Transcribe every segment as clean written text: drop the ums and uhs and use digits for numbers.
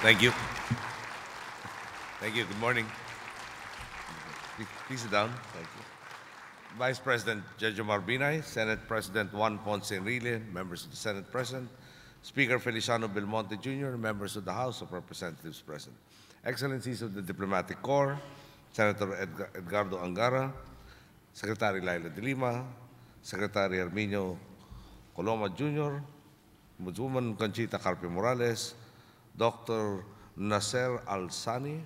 Thank you. Thank you. Good morning. Please sit down. Thank you. Vice President Jejo Marbinay, Senate President Juan Ponce Enrile, members of the Senate present, Speaker Feliciano Belmonte Jr., members of the House of Representatives present, Excellencies of the Diplomatic Corps, Senator Edgardo Angara, Secretary Laila de Lima, Secretary Arminio Coloma Jr., Ombudswoman Conchita Carpio Morales, Dr. Nasser Al-Sani,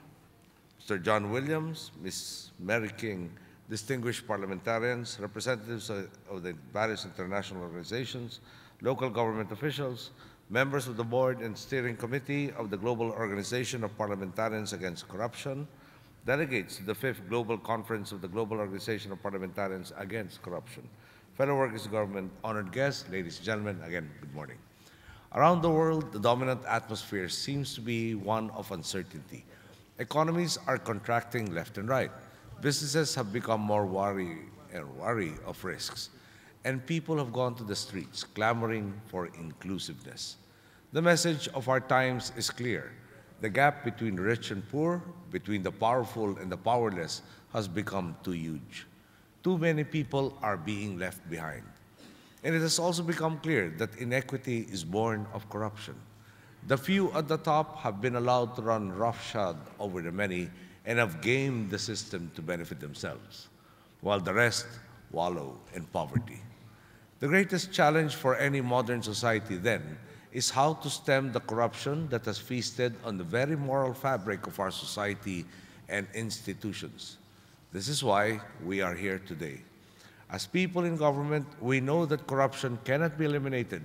Mr. John Williams, Ms. Mary King, distinguished parliamentarians, representatives of the various international organizations, local government officials, members of the board and steering committee of the Global Organization of Parliamentarians Against Corruption, delegates to the 5th Global Conference of the Global Organization of Parliamentarians Against Corruption, fellow workers of government, honored guests, ladies and gentlemen, again, good morning. Around the world, the dominant atmosphere seems to be one of uncertainty. Economies are contracting left and right. Businesses have become more wary of risks. And people have gone to the streets clamoring for inclusiveness. The message of our times is clear. The gap between rich and poor, between the powerful and the powerless, has become too huge. Too many people are being left behind. And it has also become clear that inequity is born of corruption. The few at the top have been allowed to run roughshod over the many and have gamed the system to benefit themselves, while the rest wallow in poverty. The greatest challenge for any modern society then is how to stem the corruption that has feasted on the very moral fabric of our society and institutions. This is why we are here today. As people in government, we know that corruption cannot be eliminated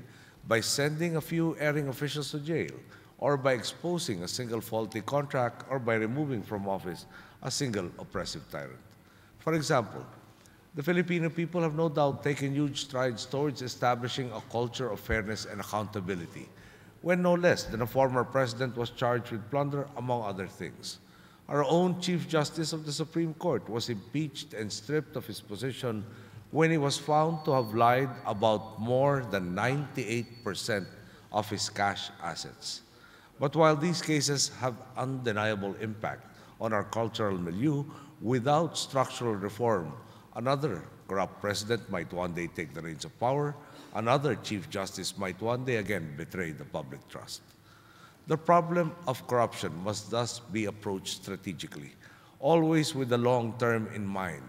by sending a few erring officials to jail, or by exposing a single faulty contract, or by removing from office a single oppressive tyrant. For example, the Filipino people have no doubt taken huge strides towards establishing a culture of fairness and accountability, when no less than a former president was charged with plunder, among other things. Our own Chief Justice of the Supreme Court was impeached and stripped of his position when he was found to have lied about more than 98% of his cash assets. But while these cases have undeniable impact on our cultural milieu, without structural reform, another corrupt president might one day take the reins of power, another Chief Justice might one day again betray the public trust. The problem of corruption must thus be approached strategically, always with the long term in mind.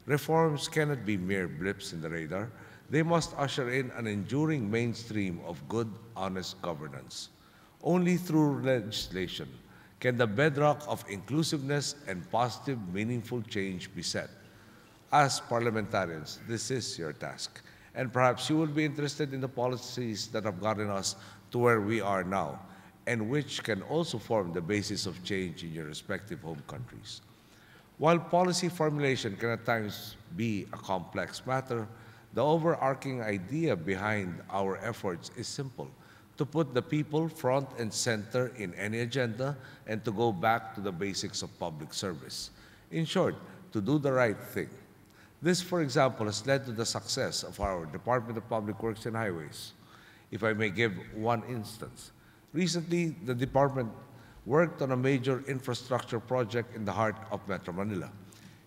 Reforms cannot be mere blips in the radar. They must usher in an enduring mainstream of good, honest governance. Only through legislation can the bedrock of inclusiveness and positive, meaningful change be set. As parliamentarians, this is your task, and perhaps you will be interested in the policies that have gotten us to where we are now, and which can also form the basis of change in your respective home countries. While policy formulation can at times be a complex matter, the overarching idea behind our efforts is simple: to put the people front and center in any agenda and to go back to the basics of public service. In short, to do the right thing. This, for example, has led to the success of our Department of Public Works and Highways. If I may give one instance, recently the department worked on a major infrastructure project in the heart of Metro Manila.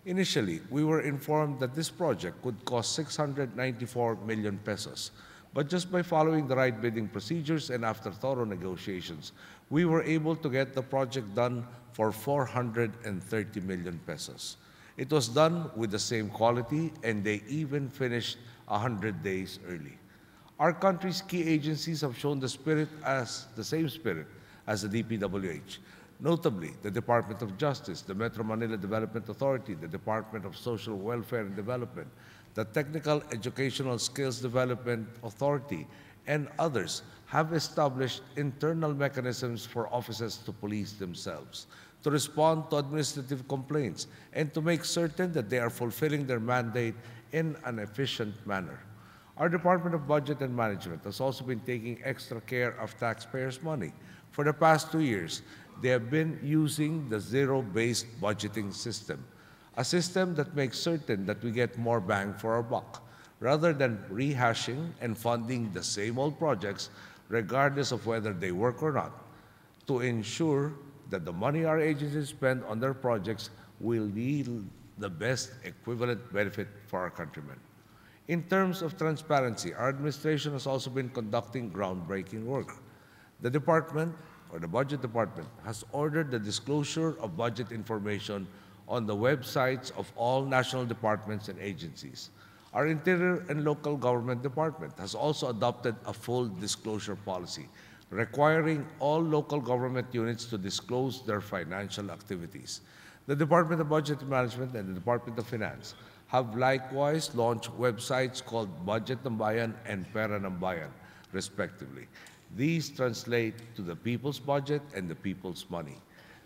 Initially, we were informed that this project would cost 694 million pesos. But just by following the right bidding procedures and after thorough negotiations, we were able to get the project done for 430 million pesos. It was done with the same quality, and they even finished 100 days early. Our country's key agencies have shown the same spirit as the DPWH, notably the Department of Justice, the Metro Manila Development Authority, the Department of Social Welfare and Development, the Technical Educational Skills Development Authority, and others have established internal mechanisms for offices to police themselves, to respond to administrative complaints, and to make certain that they are fulfilling their mandate in an efficient manner. Our Department of Budget and Management has also been taking extra care of taxpayers' money. For the past 2 years, they have been using the zero-based budgeting system, a system that makes certain that we get more bang for our buck, rather than rehashing and funding the same old projects regardless of whether they work or not. to ensure that the money our agencies spend on their projects will yield the best equivalent benefit for our countrymen. In terms of transparency, our administration has also been conducting groundbreaking work. The department, or the budget department, has ordered the disclosure of budget information on the websites of all national departments and agencies. Our Interior and Local Government Department has also adopted a full disclosure policy, requiring all local government units to disclose their financial activities. The Department of Budget Management and the Department of Finance have likewise launched websites called Budget ng Bayan and Pera ng Bayan, respectively. These translate to the people's budget and the people's money.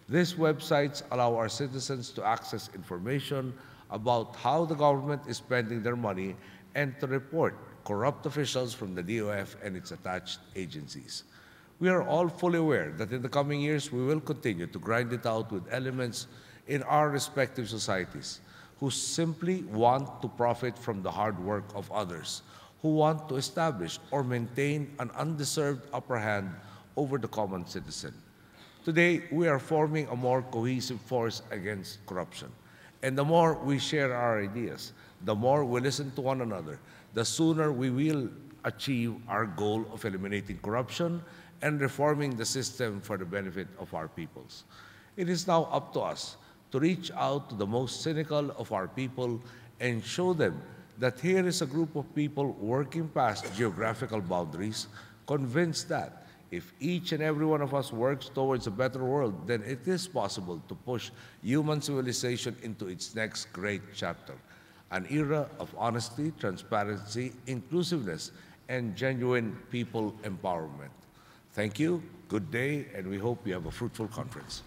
These websites allow our citizens to access information about how the government is spending their money and to report corrupt officials from the DOF and its attached agencies. We are all fully aware that in the coming years, we will continue to grind it out with elements in our respective societies who simply want to profit from the hard work of others, who want to establish or maintain an undeserved upper hand over the common citizen. Today, we are forming a more cohesive force against corruption. And the more we share our ideas, the more we listen to one another, the sooner we will achieve our goal of eliminating corruption and reforming the system for the benefit of our peoples. It is now up to us to reach out to the most cynical of our people and show them that here is a group of people working past geographical boundaries, convinced that if each and every one of us works towards a better world, then it is possible to push human civilization into its next great chapter, an era of honesty, transparency, inclusiveness, and genuine people empowerment. Thank you, good day, and we hope you have a fruitful conference.